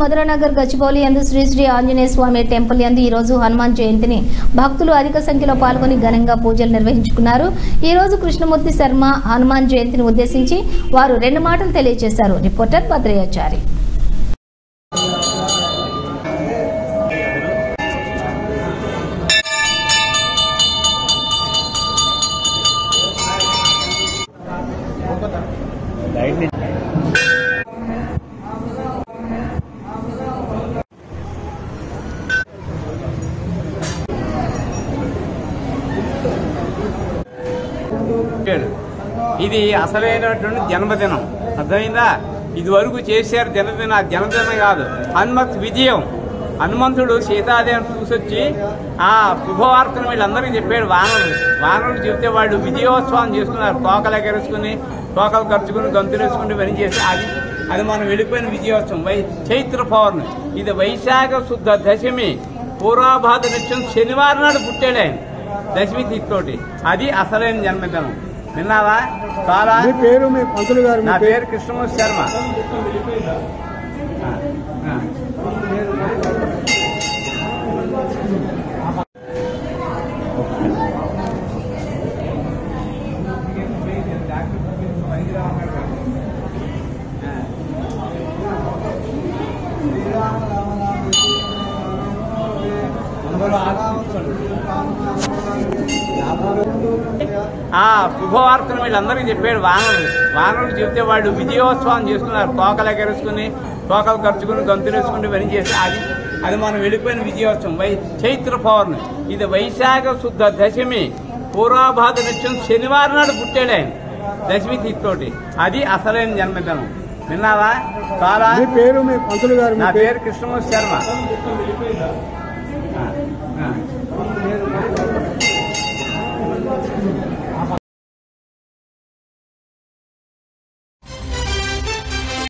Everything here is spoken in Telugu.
మధురానగర్ గచ్చిబౌలి యందు శ్రీ శ్రీ ఆంజనేయ స్వామి టెంపుల్ యందు ఈ రోజు హనుమాన్ జయంతిని భక్తులు అధిక సంఖ్యలో పాల్గొని ఘనంగా పూజలు నిర్వహించుకున్నారు। ఈ రోజు కృష్ణమూర్తి శర్మ హనుమాన్ జయంతిని ఉద్దేశించి వారు రెండు మాటలు తెలియజేశారు। రిపోర్టర్ భద్రయాచారి। ఇది అసలైనటువంటి జన్మదినం అర్థమైందా। ఇది వరకు చేశారు జన్మదినం కాదు, హనుమత్ విజయం। హనుమంతుడు సీతాదేవిని చూసొచ్చి ఆ శుభవార్తను వీళ్ళందరికీ చెప్పాడు। వానరులు చెప్తే వాళ్ళు విజయోత్సవం చేసుకున్నారు, తోకలు ఎగరేసుకుని తోకలు ఖర్చుకుని గంతులు వేసుకుని పని చేసి అది మనం వెళ్ళిపోయిన విజయోత్సవం। చైత్ర పౌర్ణమి, ఇది వైశాఖ శుద్ధ దశమి, పూర్వాభాద నిత్యం శనివారం నాడు పుట్టాడు ఆయన, దశమి తిథితోటి। అది అసలైన జన్మదినం। విన్నావా? చాలా పేరు మీ పంతులు గారు? నా పేరు కృష్ణమూర్తి శర్మ। ఆ శుభవార్తను వీళ్ళందరికీ చెప్పాడు। వానరులు చెప్తే వాళ్ళు విజయోత్సవం చేసుకున్నారు, తోకలు ఎగరేసుకుని తోకలు ఖర్చుకుని గంతులు వేసుకుని పని చేసి అది మనం వెళ్ళిపోయిన విజయోత్సవం। చైత్ర పౌర్ణమి, ఇది వైశాఖ శుద్ధ దశమి, పూర్వాభాద నిత్యం శనివారం నాడు పుట్టాడు ఆయన, దశమి తిథితోటి। అది అసలైన జన్మదినం। విన్నావా? చాలా పేరు మీ పంతులు గారు? నా పేరు కృష్ణమూర్తి శర్మ।